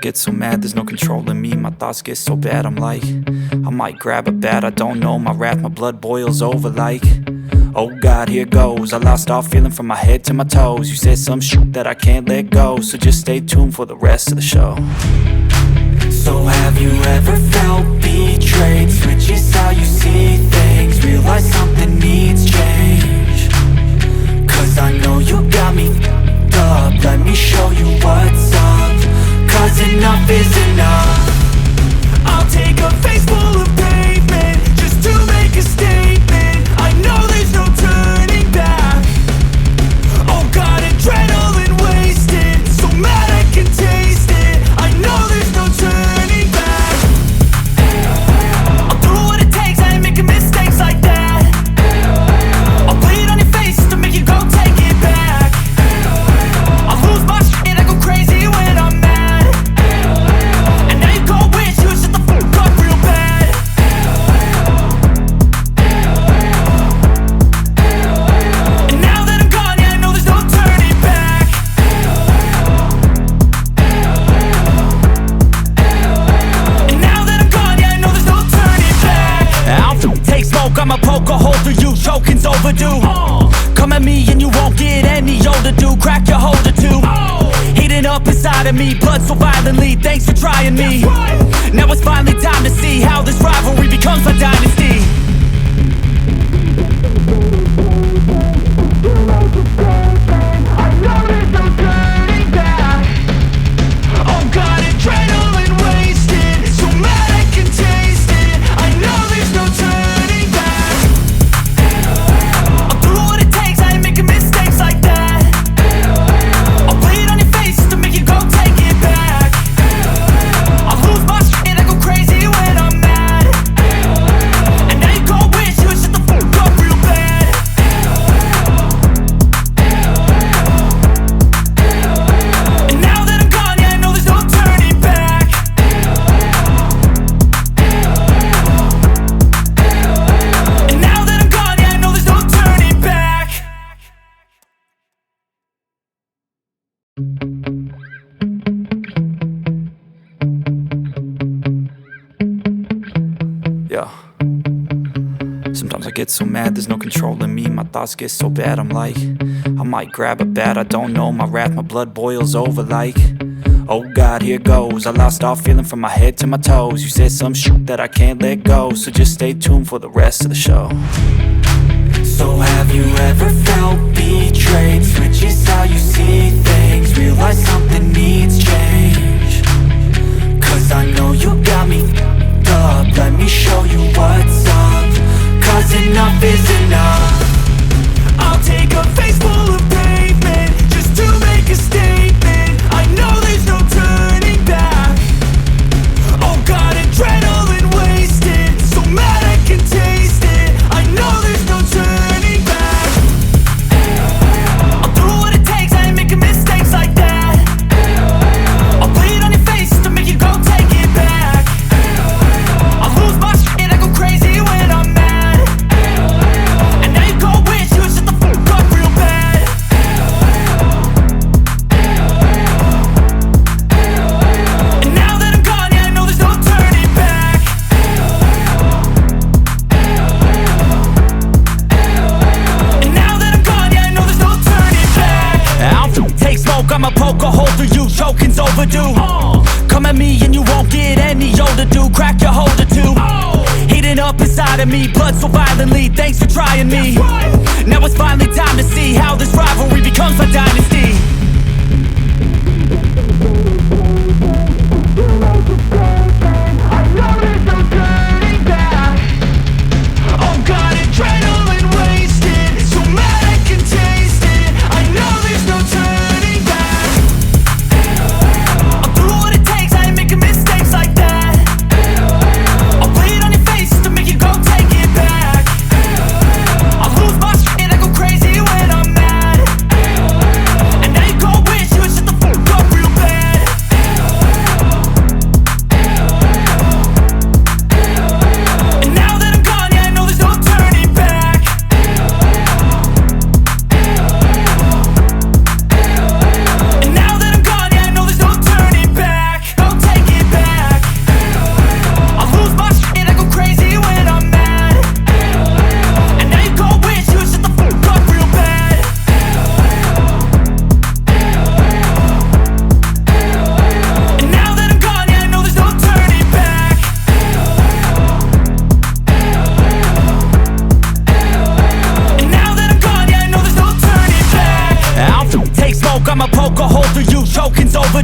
get so mad, there's no controlling me. My thoughts get so bad, I'm like, I might grab a bat, I don't know. My wrath, my blood boils over like, oh God, here goes. I lost all feeling from my head to my toes. You said some shit that I can't let go, so just stay tuned for the rest of the show. So have you ever felt betrayed? Switches how you see things, realize something needs change. Cause I know you got me f***ed up, let me show you what's up. Cause enough is enough. I'll take a face full of pavement just to make a statement. I know there's no turning back. Oh God, adrenaline wasted, so mad I can taste it. I know there's no turning back. I'll do what it takes, I ain't making mistakes like that. I'll bleed on your face to make you go take it back. I'll lose my shit, I go crazy when I'm mad. And now you go wish you would shut the fuck up real bad. And now that I'm gone, yeah, I know there's no turning back. And now that I'm gone, yeah, I know there's no turning back. I'll take smoke, I'ma poke a hole through you, choking's overdue. Come at me and you won't get any older, dude. Crack your holder too. Heating up inside of me, blood so violently. Thanks for trying me. Now it's finally time to see how this rivalry becomes my dynasty. I know there's no turning back. Oh God, adrenaline wasted, so mad I can taste it. I know there's no turning back. I'll do what it takes, I ain't making mistakes like that. I'll bleed on your face to make you go take it back. I'll lose my shit, I go crazy when I'm mad. And now you go wish you would shut the fuck up real bad. And now that I'm gone, yeah, I know there's no turning back. And now that I'm gone, yeah, I know there's no turning back. Yeah. Sometimes I get so mad, there's no controlling me. My thoughts get so bad, I'm like, I might grab a bat, I don't know. My wrath, my blood boils over like, oh God, here goes. I lost all feeling from my head to my toes. You said some shit that I can't let go, so just stay tuned for the rest of the show. So have you ever felt betrayed? Switches how you see things, realize something needs change. Cause I know you got me f***ed up, let me show you what's up. Cause enough is enough. I'll take a face full of pavement just to make a statement. I know there's no turning back. Oh God, adrenaline wasted, so mad I can taste it. I know there's no turning back. I'll do what it takes, I ain't making mistakes like that. I'll bleed on your face to make you go take it back. I'll lose my shit, I go crazy when I'm mad. And now you go wish you would shut the fuck up real bad. And now that I'm gone, yeah, I know there's no turning back. And now that I'm gone, yeah, I know there's no turning back. I'll take smoke, I'ma poke a hole through you, choking's overdue. Come at me and you won't get any older, dude. Crack your holder too. Heating up inside of me, blood so violently. Thanks for trying me. Now it's finally time to see how this rivalry becomes my dynasty. I know there's no turning back. Oh God, adrenaline wasted, so mad I can taste it. I know there's no turning back. I'll do what it takes, I ain't making mistakes like that. I'll bleed on your face to make you go take it back. I'll lose my shit, I go crazy when I'm mad. And now you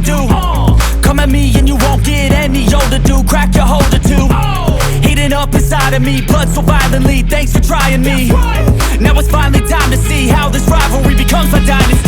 do. Come at me and you won't get any older, dude. Crack your holder too. Heating up inside of me, blood so violently. Thanks for trying me. Now it's finally time to see how this rivalry becomes my dynasty.